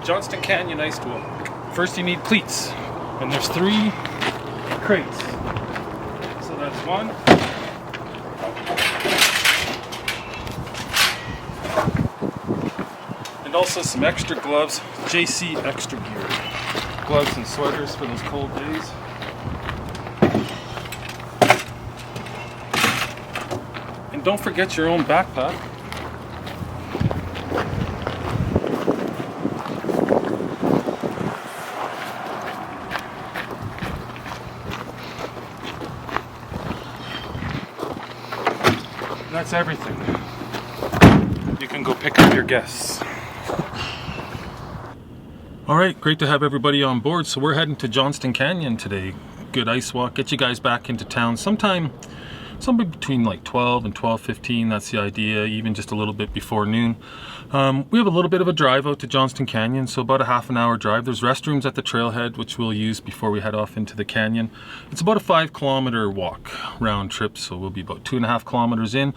Johnston Canyon ice to them. First you need cleats, and there's 3 crates. So that's 1. And also some extra gloves, JC extra gear. Gloves and sweaters for those cold days. And don't forget your own backpack. And that's everything. You can go pick up your guests. Alright, great to have everybody on board. So we're heading to Johnston Canyon today. Good ice walk, get you guys back into town somewhere between like 12 and 12:15, that's the idea, even just a little bit before noon. We have a little bit of a drive out to Johnston Canyon, so about a half an hour drive. There's restrooms at the trailhead, which we'll use before we head off into the canyon. It's about a 5-kilometer walk round trip, so we'll be about 2.5 kilometers in.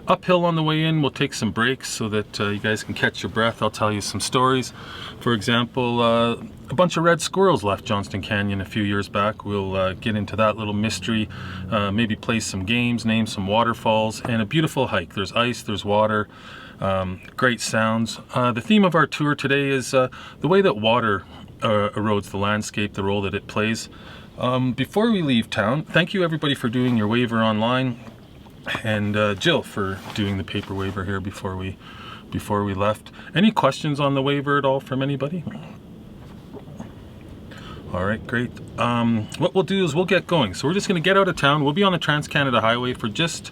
Uphill on the way in, we'll take some breaks so that you guys can catch your breath. I'll tell you some stories. For example, a bunch of red squirrels left Johnston Canyon a few years back. We'll get into that little mystery, maybe play some games, name some waterfalls, and a beautiful hike. There's ice, there's water, great sounds. The theme of our tour today is the way that water erodes the landscape, the role that it plays. Before we leave town, thank you everybody for doing your waiver online, and Jill for doing the paper waiver here before we left. Any questions on the waiver at all from anybody? All right, great. What we'll do is we'll get going. So we're just going to get out of town. We'll be on the Trans-Canada Highway for just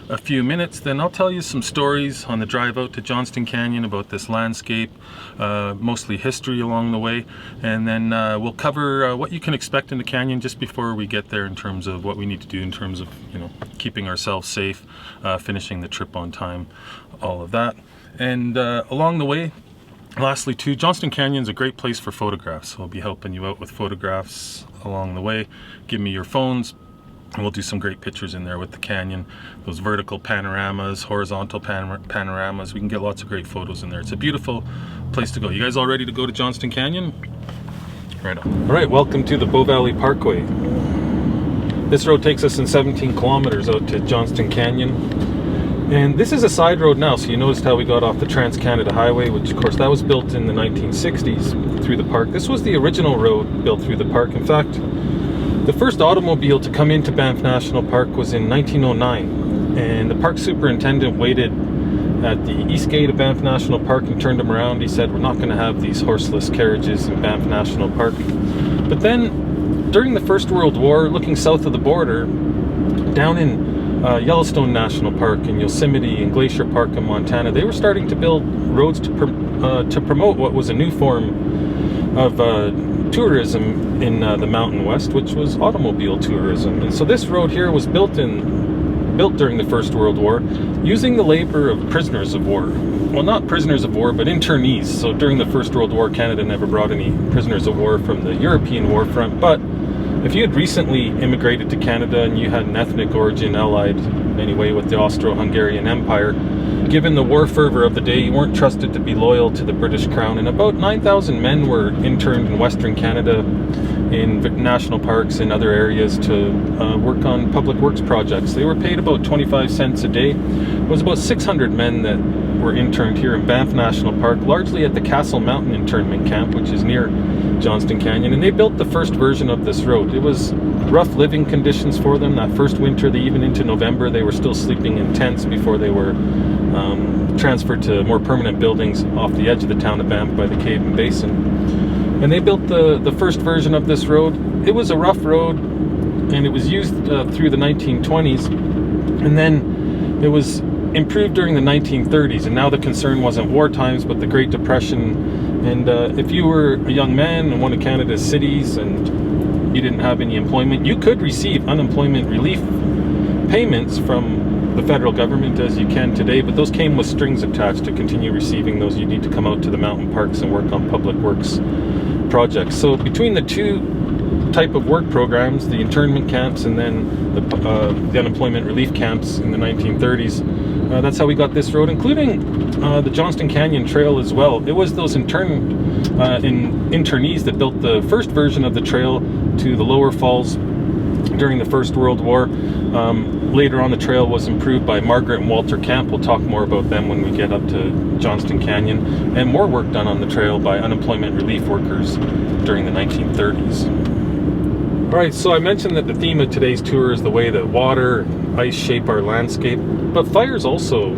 a few minutes. Then I'll tell you some stories on the drive out to Johnston Canyon about this landscape, mostly history along the way. And then we'll cover what you can expect in the canyon just before we get there in terms of what we need to do in terms of, keeping ourselves safe, finishing the trip on time, all of that. And along the way, lastly too, Johnston Canyon's a great place for photographs. So I'll be helping you out with photographs along the way. Give me your phones and we'll do some great pictures in there with the canyon. Those vertical panoramas, horizontal panoramas. We can get lots of great photos in there. It's a beautiful place to go. You guys all ready to go to Johnston Canyon? Right on. All right, welcome to the Bow Valley Parkway. This road takes us in 17 kilometers out to Johnston Canyon. And this is a side road now, so you noticed how we got off the Trans-Canada Highway, which of course that was built in the 1960s through the park. This was the original road built through the park. In fact, the first automobile to come into Banff National Park was in 1909. And the park superintendent waited at the east gate of Banff National Park and turned him around. He said, we're not going to have these horseless carriages in Banff National Park. But then, during the First World War, looking south of the border, down in Yellowstone National Park in Yosemite and Glacier Park in Montana, they were starting to build roads to promote what was a new form of tourism in the Mountain West, which was automobile tourism. And so this road here was built during the First World War using the labor of prisoners of war. Well, not prisoners of war, but internees. So during the First World War, Canada never brought any prisoners of war from the European war front, but if you had recently immigrated to Canada and you had an ethnic origin allied anyway with the Austro-Hungarian Empire, given the war fervor of the day, you weren't trusted to be loyal to the British Crown, and about 9,000 men were interned in Western Canada in national parks and other areas to work on public works projects. They were paid about 25 cents a day. It was about 600 men that were interned here in Banff National Park, largely at the Castle Mountain internment camp, which is near Johnston Canyon, and they built the first version of this road. It was rough living conditions for them. That first winter, even into November, they were still sleeping in tents before they were transferred to more permanent buildings off the edge of the town of Banff by the cave and basin. And they built the first version of this road. It was a rough road, and it was used through the 1920s, and then it was improved during the 1930s, and now the concern wasn't war times but the Great Depression. And if you were a young man in one of Canada's cities and you didn't have any employment, you could receive unemployment relief payments from the federal government as you can today, but those came with strings attached. To continue receiving those, you need to come out to the mountain parks and work on public works projects. So between the two type of work programs, the internment camps and then the unemployment relief camps in the 1930s, That's how we got this road, including the Johnston Canyon Trail as well. It was those internees that built the first version of the trail to the lower falls during the First World War. Later on, the trail was improved by Margaret and Walter Camp. We'll talk more about them when we get up to Johnston Canyon, and more work done on the trail by unemployment relief workers during the 1930s. Alright, so I mentioned that the theme of today's tour is the way that water and ice shape our landscape, but fire is also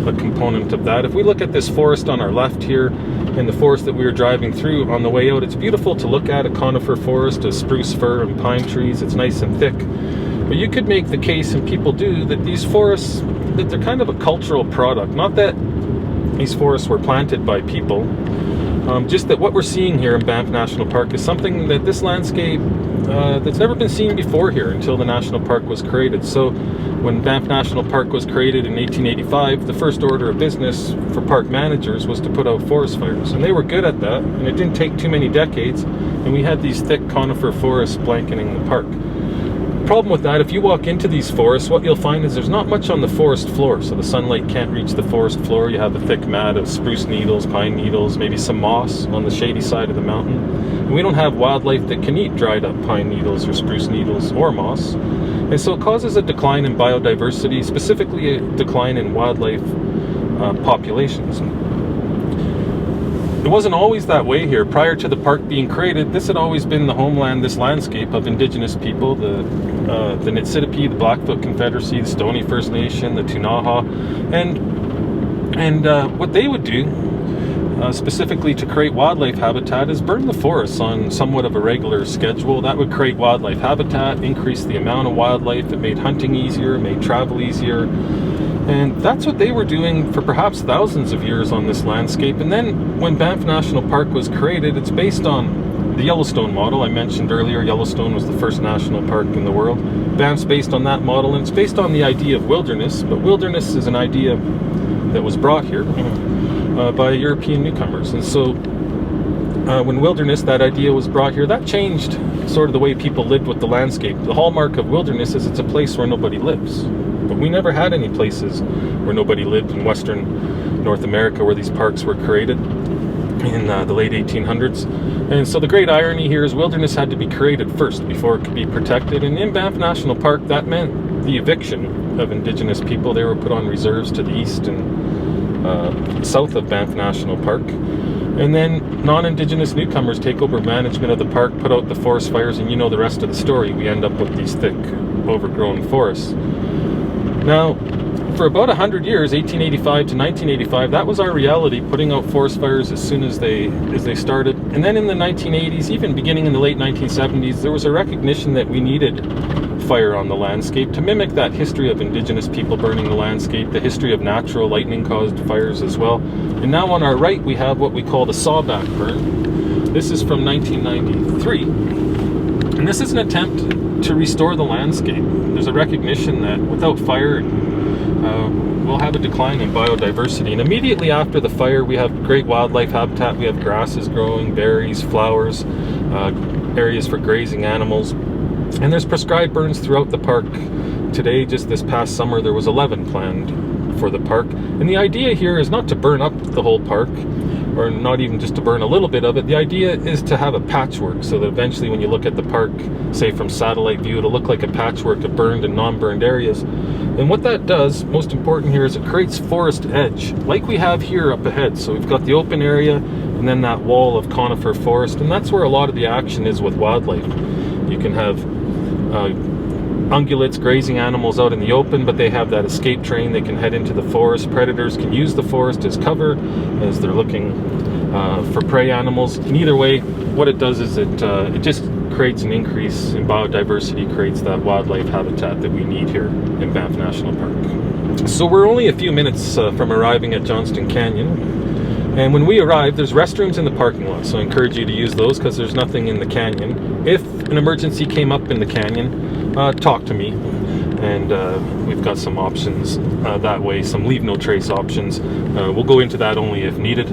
a component of that. If we look at this forest on our left here, and the forest that we were driving through on the way out, it's beautiful to look at, a conifer forest of spruce, fir, and pine trees. It's nice and thick. But you could make the case, and people do, that these forests, that they're kind of a cultural product. Not that these forests were planted by people, just that what we're seeing here in Banff National Park is something that this landscape that's never been seen before here until the national park was created. So when Banff National Park was created in 1885, the first order of business for park managers was to put out forest fires, and they were good at that, and it didn't take too many decades, and we had these thick conifer forests blanketing the park. The problem with that, if you walk into these forests, what you'll find is there's not much on the forest floor, so the sunlight can't reach the forest floor. You have a thick mat of spruce needles, pine needles, maybe some moss on the shady side of the mountain. And we don't have wildlife that can eat dried up pine needles or spruce needles or moss. And so it causes a decline in biodiversity, specifically a decline in wildlife populations. It wasn't always that way here. Prior to the park being created, this had always been the homeland, this landscape of indigenous people, the Niitsitapi, the Blackfoot Confederacy, the Stoney First Nation, the Tunaha, and what they would do, specifically to create wildlife habitat, is burn the forests on somewhat of a regular schedule. That would create wildlife habitat, increase the amount of wildlife, it made hunting easier, it made travel easier. And that's what they were doing for perhaps thousands of years on this landscape. And then when Banff National Park was created, it's based on the Yellowstone model. I mentioned earlier, Yellowstone was the first national park in the world. Banff's based on that model, and it's based on the idea of wilderness. But wilderness is an idea that was brought here by European newcomers. And so when wilderness, that idea was brought here, that changed sort of the way people lived with the landscape. The hallmark of wilderness is it's a place where nobody lives. But we never had any places where nobody lived in Western North America where these parks were created in the late 1800s. And so the great irony here is wilderness had to be created first before it could be protected. And in Banff National Park, that meant the eviction of indigenous people. They were put on reserves to the east and south of Banff National Park. And then non-indigenous newcomers take over management of the park, put out the forest fires, and you know the rest of the story. We end up with these thick, overgrown forests. Now, for about 100 years, 1885 to 1985, that was our reality, putting out forest fires as soon as they started. And then in the 1980s, even beginning in the late 1970s, there was a recognition that we needed fire on the landscape to mimic that history of indigenous people burning the landscape, the history of natural lightning-caused fires as well. And now on our right, we have what we call the sawback burn. This is from 1993. And this is an attempt to restore the landscape. There's a recognition that without fire, we'll have a decline in biodiversity. And immediately after the fire, we have great wildlife habitat. We have grasses growing, berries, flowers, areas for grazing animals. And there's prescribed burns throughout the park. Today, just this past summer, there was 11 planned for the park. And the idea here is not to burn up the whole park, or not even just to burn a little bit of it. The idea is to have a patchwork, so that eventually when you look at the park, say from satellite view, it'll look like a patchwork of burned and non-burned areas. And what that does, most important here, is it creates forest edge, like we have here up ahead. So we've got the open area, and then that wall of conifer forest, and that's where a lot of the action is with wildlife. You can have ungulates, grazing animals out in the open, but they have that escape train. They can head into the forest. Predators can use the forest as cover as they're looking for prey animals. And either way, what it does is it just creates an increase in biodiversity, creates that wildlife habitat that we need here in Banff National Park. So we're only a few minutes from arriving at Johnston Canyon. And when we arrive, there's restrooms in the parking lot, so I encourage you to use those because there's nothing in the canyon. If an emergency came up in the canyon, talk to me, and we've got some options that way, some leave no trace options. We'll go into that only if needed.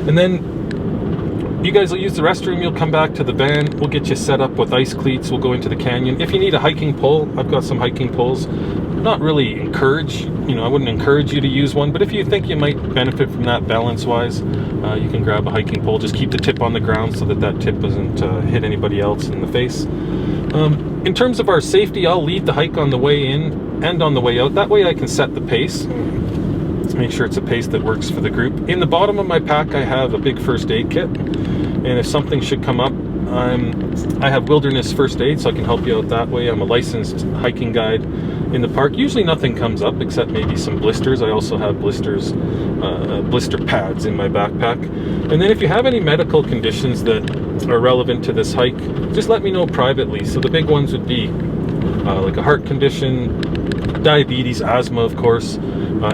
And then you guys will use the restroom, you'll come back to the van, we'll get you set up with ice cleats, we'll go into the canyon. If you need a hiking pole, I've got some hiking poles. not really encourage, you know, I wouldn't encourage you to use one, but if you think you might benefit from that balance-wise, you can grab a hiking pole. Just keep the tip on the ground so that that tip doesn't hit anybody else in the face. In terms of our safety, I'll lead the hike on the way in and on the way out. That way I can set the pace. Make sure it's a pace that works for the group. In the bottom of my pack, I have a big first aid kit. And if something should come up, I have wilderness first aid, so I can help you out that way. I'm a licensed hiking guide in the park. Usually nothing comes up except maybe some blisters. I also have blisters, blister pads in my backpack. And then if you have any medical conditions that are relevant to this hike, just let me know privately. So the big ones would be like a heart condition, diabetes, asthma, of course,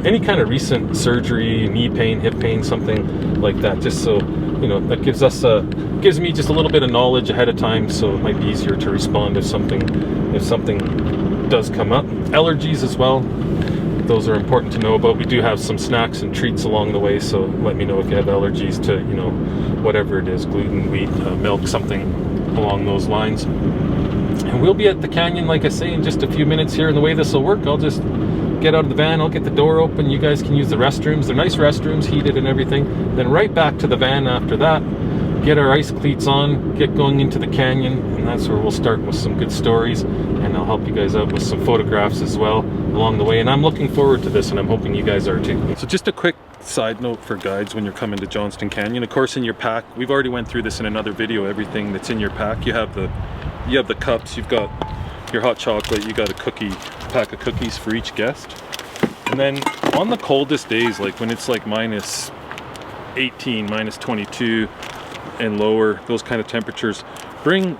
any kind of recent surgery, knee pain, hip pain, something like that, just so, you know, that gives me just a little bit of knowledge ahead of time, so it might be easier to respond if something does come up. Allergies as well, those are important to know about. We do have some snacks and treats along the way, so let me know if you have allergies to, you know, whatever it is, gluten, wheat, milk, something along those lines. And we'll be at the canyon, like I say, in just a few minutes here. And the way this will work, I'll just get out of the van, I'll get the door open, you guys can use the restrooms. They're nice restrooms, heated and everything. Then right back to the van after that, get our ice cleats on, get going into the canyon, and that's where we'll start with some good stories, and I'll help you guys out with some photographs as well along the way. And I'm looking forward to this, and I'm hoping you guys are too. So just a quick side note for guides when you're coming to Johnston Canyon. Of course, in your pack, we've already went through this in another video, everything that's in your pack. You have the cups, you've got your hot chocolate, you got a pack of cookies for each guest. And then on the coldest days, like when it's like minus 18, minus 22 and lower, those kind of temperatures, bring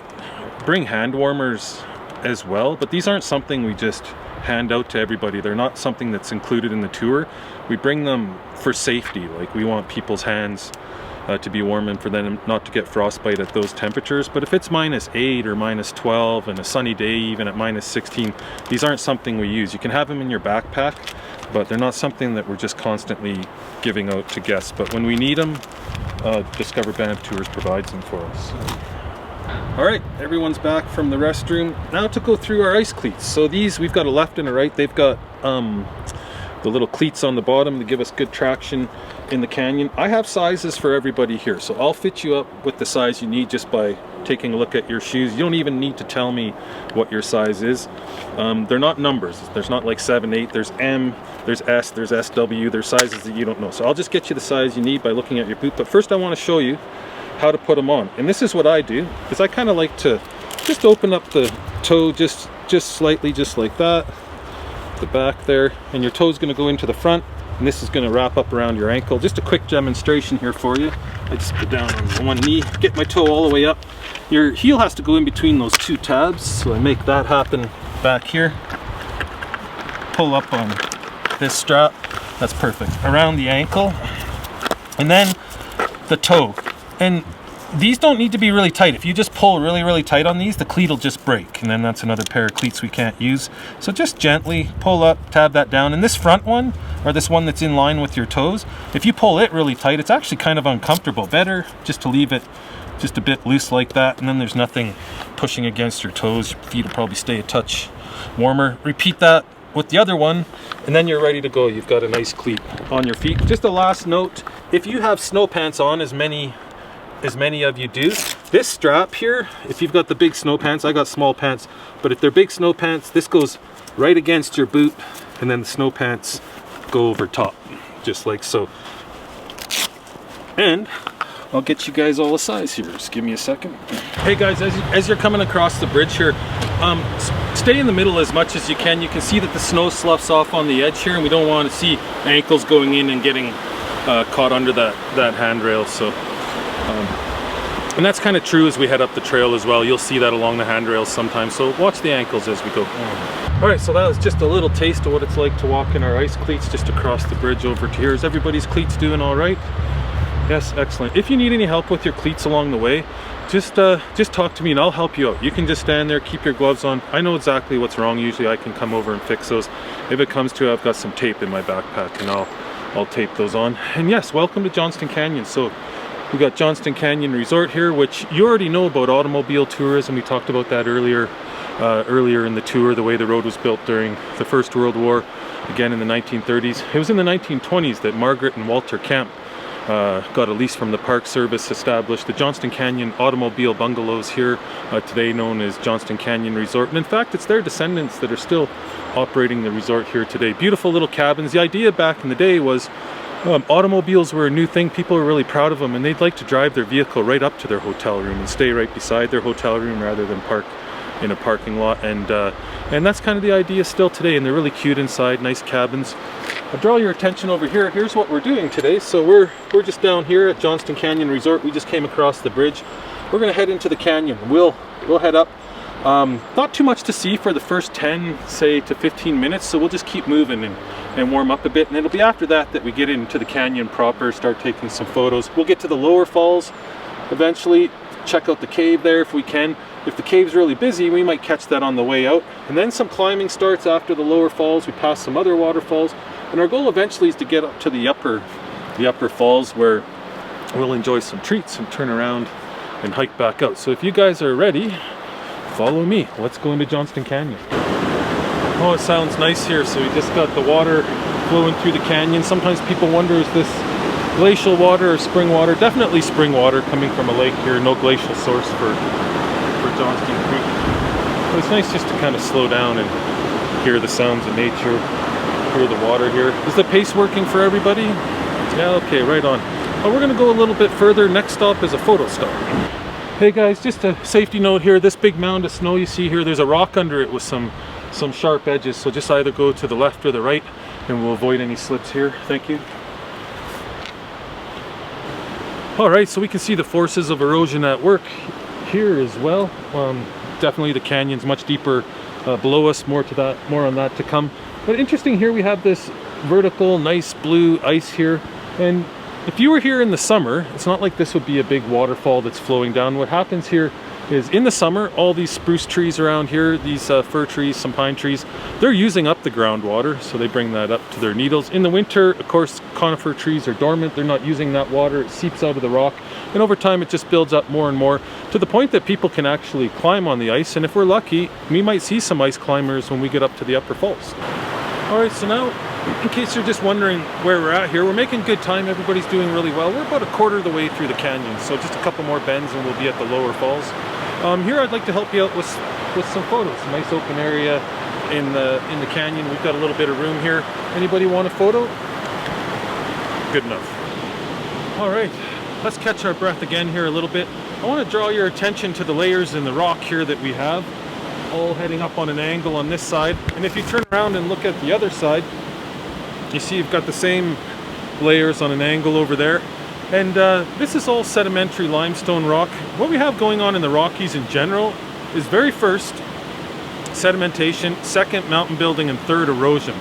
hand warmers as well. But these aren't something we just hand out to everybody. They're not something that's included in the tour. We bring them for safety. Like, we want people's hands to be warm and for them not to get frostbite at those temperatures. But if it's minus 8 or minus 12 and a sunny day even at minus 16, these aren't something we use. You can have them in your backpack, but they're not something that we're just constantly giving out to guests. But when we need them, Discover Banff Tours provides them for us. All right, everyone's back from the restroom. Now to go through our ice cleats. So these, we've got a left and a right. They've got the little cleats on the bottom to give us good traction in the canyon. I have sizes for everybody here, so I'll fit you up with the size you need just by taking a look at your shoes. You don't even need to tell me what your size is. They're not numbers. There's not like 7, 8. There's M, there's S, there's SW. There's sizes that you don't know. So I'll just get you the size you need by looking at your boot. But first I want to show you how to put them on. And this is what I do, is I kind of like to just open up the toe just slightly, just like that, the back there, and your toe's going to go into the front, and this is going to wrap up around your ankle. Just a quick demonstration here for you. I just put down on one knee, get my toe all the way up. Your heel has to go in between those two tabs, so I make that happen back here. Pull up on this strap, that's perfect, around the ankle, and then the toe. And these don't need to be really tight. If you just pull really tight on these, the cleat will just break, and then that's another pair of cleats we can't use. So just gently pull up, tab that down. And this front one, or this one that's in line with your toes, if you pull it really tight, it's actually kind of uncomfortable. Better just to leave it just a bit loose like that, and then there's nothing pushing against your toes. Your feet will probably stay a touch warmer. Repeat that with the other one, and then you're ready to go. You've got a nice cleat on your feet. Just a last note, if you have snow pants on, as many of you do, this strap here, if you've got the big snow pants, I got small pants, but if they're big snow pants, this goes right against your boot, and then the snow pants go over top, just like so. And I'll get you guys all a size here. Just give me a second. Hey guys, as you're coming across the bridge here, stay in the middle as much as you can. You can see that the snow sloughs off on the edge here, and we don't want to see ankles going in and getting caught under that handrail. So and that's kind of true as we head up the trail as well. You'll see that along the handrails sometimes, so watch the ankles as we go. All right, so that was just a little taste of what it's like to walk in our ice cleats just across the bridge over to here. Is everybody's cleats doing all right? Yes, excellent. If you need any help with your cleats along the way, just talk to me and I'll help you out. You can just stand there, keep your gloves on. I know exactly what's wrong. Usually I can come over and fix those. If it comes to it, I've got some tape in my backpack, and I'll tape those on. And yes, welcome to Johnston Canyon. So We got Johnston Canyon Resort here, which you already know about automobile tourism. We talked about that earlier in the tour, the way the road was built during the First World War, again in the 1930s. It was in the 1920s that Margaret and Walter Camp got a lease from the Park Service, established the Johnston Canyon Automobile Bungalows here, today known as Johnston Canyon Resort. And in fact, it's their descendants that are still operating the resort here today. Beautiful little cabins. The idea back in the day was automobiles were a new thing. People were really proud of them, and they'd like to drive their vehicle right up to their hotel room and stay right beside their hotel room rather than park in a parking lot. And that's kind of the idea still today, and they're really cute inside, nice cabins. I'll draw your attention over here. Here's what we're doing today. So we're just down here at Johnston Canyon Resort. We just came across the bridge. We're gonna head into the canyon. We'll head up. Not too much to see for the first 10, say, to 15 minutes, so we'll just keep moving and warm up a bit, and it'll be after that that we get into the canyon proper, start taking some photos. We'll get to the lower falls eventually, check out the cave there if we can. If the cave's really busy, we might catch that on the way out. And then some climbing starts after the lower falls. We pass some other waterfalls, and our goal eventually is to get up to the upper falls, where we'll enjoy some treats and turn around and hike back out. So if you guys are ready, follow me. Let's go into Johnston Canyon. Oh, it sounds nice here. So we just got the water flowing through the canyon. Sometimes people wonder, is this glacial water or spring water? Definitely spring water coming from a lake here. No glacial source for Johnston Creek. But it's nice just to kind of slow down and hear the sounds of nature, hear the water here. Is the pace working for everybody? Yeah, okay, right on. Well, we're gonna go a little bit further. Next stop is a photo stop. Hey guys, just a safety note here. This big mound of snow you see here, there's a rock under it with some sharp edges, so just either go to the left or the right and we'll avoid any slips here. Thank you. All right, so we can see the forces of erosion at work here as well. Definitely the canyon's much deeper below us. More on that to come. But interesting, here we have this vertical, nice blue ice here, and if you were here in the summer, it's not like this would be a big waterfall that's flowing down. What happens here is in the summer, all these spruce trees around here, these fir trees, some pine trees, they're using up the groundwater, so they bring that up to their needles. In the winter, of course, conifer trees are dormant. They're not using that water. It seeps out of the rock, and over time it just builds up more and more to the point that people can actually climb on the ice. And if we're lucky, we might see some ice climbers when we get up to the upper falls. All right, so now, in case you're just wondering where we're at here, we're making good time. Everybody's doing really well. We're about a quarter of the way through the canyon, so just a couple more bends and we'll be at the lower falls. Here I'd like to help you out with some photos. A nice open area in the canyon. We've got a little bit of room here. Anybody want a photo? Good enough. All right, let's catch our breath again here a little bit. I want to draw your attention to the layers in the rock here that we have, all heading up on an angle on this side. And if you turn around and look at the other side, you see you've got the same layers on an angle over there. And this is all sedimentary limestone rock. What we have going on in the Rockies in general is, very first, sedimentation, second, mountain building, and third, erosion.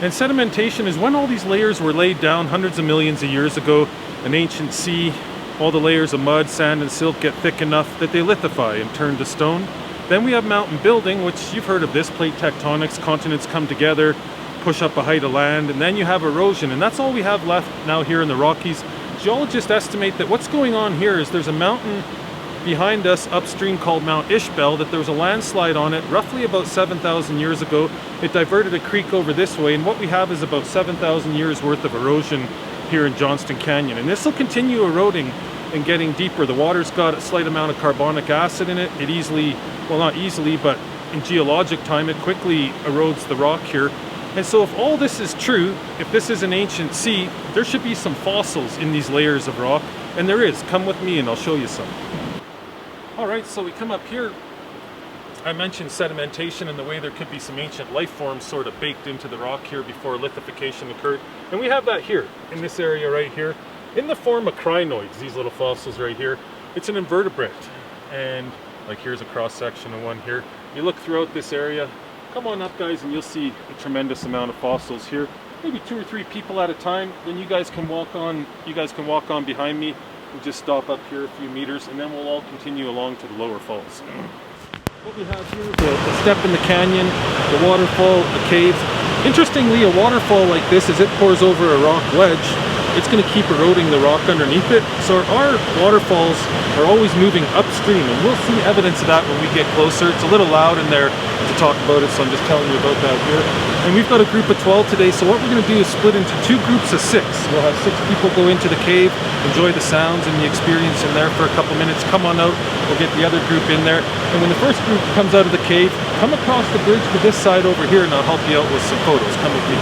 And sedimentation is when all these layers were laid down hundreds of millions of years ago, an ancient sea, all the layers of mud, sand, and silt get thick enough that they lithify and turn to stone. Then we have mountain building, which you've heard of this, plate tectonics, continents come together, push up a height of land, and then you have erosion. And that's all we have left now here in the Rockies. Geologists estimate that what's going on here is there's a mountain behind us upstream called Mount Ishbel, that there was a landslide on it roughly about 7,000 years ago. It diverted a creek over this way, and what we have is about 7,000 years worth of erosion here in Johnston Canyon. And this will continue eroding and getting deeper. The water's got a slight amount of carbonic acid in it. It easily, well, not easily, but in geologic time, it quickly erodes the rock here. And so if all this is true, if this is an ancient sea, there should be some fossils in these layers of rock, and there is. Come with me and I'll show you some. All right, so we come up here. I mentioned sedimentation and the way there could be some ancient life forms sort of baked into the rock here before lithification occurred. And we have that here, in this area right here, in the form of crinoids, these little fossils right here. It's an invertebrate. And like here's a cross section of one here. You look throughout this area, come on up guys, and you'll see a tremendous amount of fossils here. Maybe 2 or 3 people at a time. Then you guys can walk on behind me. We'll just stop up here a few meters, and then we'll all continue along to the lower falls. What we have here is a step in the canyon, the waterfall, the caves. Interestingly, a waterfall like this, as it pours over a rock ledge, it's going to keep eroding the rock underneath it. So our waterfalls are always moving upstream, and we'll see evidence of that when we get closer. It's a little loud in there to talk about it, so I'm just telling you about that here. And we've got a group of 12 today, so what we're going to do is split into 2 groups of 6. We'll have 6 people go into the cave, enjoy the sounds and the experience in there for a couple minutes. Come on out, we'll get the other group in there. And when the first group comes out of the cave, come across the bridge to this side over here, and I'll help you out with some photos. Come with me.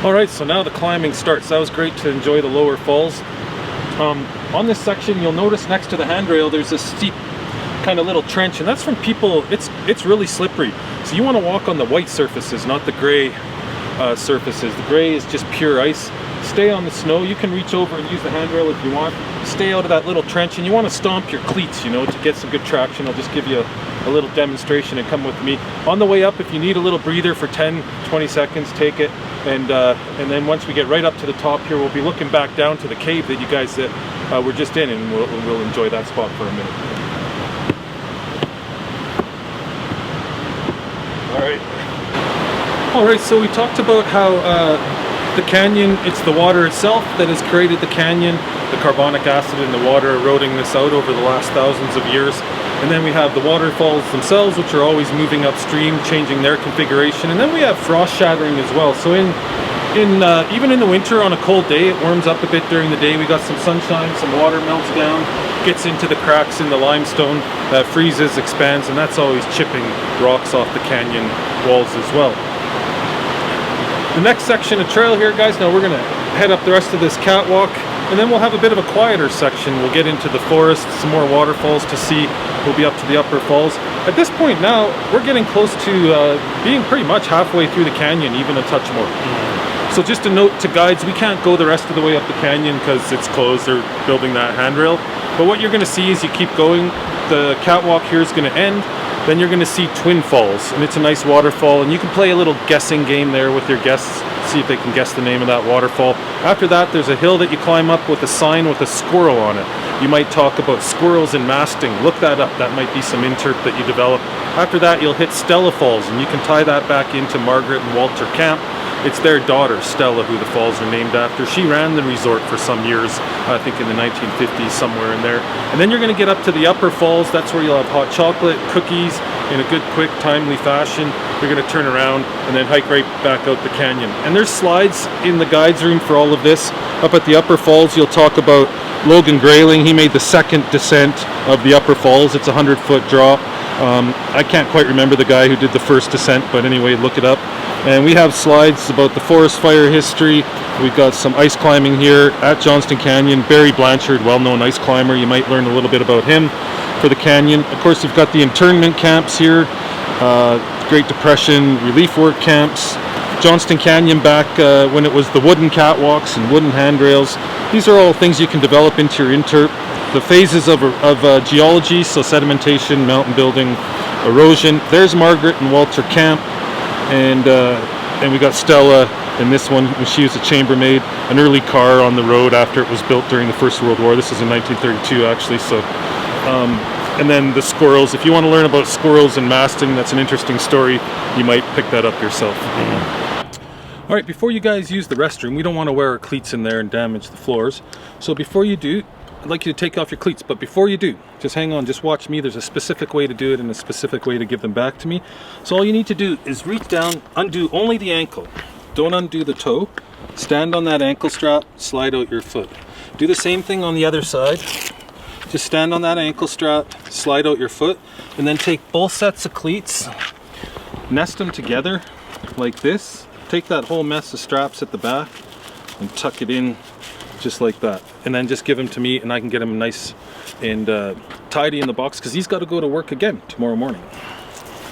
Alright, so now the climbing starts. That was great to enjoy the lower falls. On this section, you'll notice next to the handrail there's a steep kind of little trench, and that's from people. It's really slippery, so you want to walk on the white surfaces, not the gray surfaces. The gray is just pure ice. Stay on the snow. You can reach over and use the handrail if you want. Stay out of that little trench, and you want to stomp your cleats, you know, to get some good traction. I'll just give you a little demonstration and come with me. On the way up, if you need a little breather for 10-20 seconds, take it. And then once we get right up to the top here, we'll be looking back down to the cave that you guys were just in, and we'll enjoy that spot for a minute. All right, so we talked about how the canyon, it's the water itself that has created the canyon, the carbonic acid in the water eroding this out over the last thousands of years. And then we have the waterfalls themselves, which are always moving upstream, changing their configuration. And then we have frost shattering as well. So even in the winter on a cold day, it warms up a bit during the day. We got some sunshine, some water melts down, gets into the cracks in the limestone, freezes, expands, and that's always chipping rocks off the canyon walls as well. The next section of trail here, guys, now we're gonna head up the rest of this catwalk, and then we'll have a bit of a quieter section. We'll get into the forest, some more waterfalls to see. We'll be up to the upper falls. At this point now, we're getting close to being pretty much halfway through the canyon, even a touch more. So just a note to guides, we can't go the rest of the way up the canyon because it's closed. They're building that handrail. But what you're gonna see is you keep going, the catwalk here is gonna end, then you're gonna see Twin Falls, and it's a nice waterfall, and you can play a little guessing game there with your guests, see if they can guess the name of that waterfall. After that, there's a hill that you climb up with a sign with a squirrel on it. You might talk about squirrels and masting. Look that up. That might be some interp that you develop. After that, you'll hit Stella Falls, and you can tie that back into Margaret and Walter Camp. It's their daughter, Stella, who the falls are named after. She ran the resort for some years, I think in the 1950s, somewhere in there. And then you're going to get up to the upper falls. That's where you'll have hot chocolate, cookies, in a good, quick, timely fashion. You're going to turn around and then hike right back out the canyon. And there's slides in the guides room for all of this. Up at the upper falls, you'll talk about Logan Grayling. He made the second descent of the upper falls. It's a 100-foot drop. I can't quite remember the guy who did the first descent, but anyway, look it up. And we have slides about the forest fire history. We've got some ice climbing here at Johnston Canyon. Barry Blanchard, well-known ice climber. You might learn a little bit about him for the canyon. Of course, we've got the internment camps here, Great Depression relief work camps. Johnston Canyon back when it was the wooden catwalks and wooden handrails. These are all things you can develop into your interp. The phases of geology, so sedimentation, mountain building, erosion. There's Margaret and Walter Camp, and we got Stella in this one. She was a chambermaid, an early car on the road after it was built during the First World War. This is in 1932 actually. So, and then the squirrels. If you want to learn about squirrels and masting, that's an interesting story. You might pick that up yourself. All right, before you guys use the restroom, we don't want to wear our cleats in there and damage the floors. So before you do, I'd like you to take off your cleats, but before you do, just hang on, just watch me. There's a specific way to do it and a specific way to give them back to me. So all you need to do is reach down, undo only the ankle. Don't undo the toe. Stand on that ankle strap, slide out your foot. Do the same thing on the other side. Just stand on that ankle strap, slide out your foot, and then take both sets of cleats, nest them together like this. Take that whole mess of straps at the back and tuck it in just like that, and then just give him to me and I can get him nice and tidy in the box because he's got to go to work again tomorrow morning.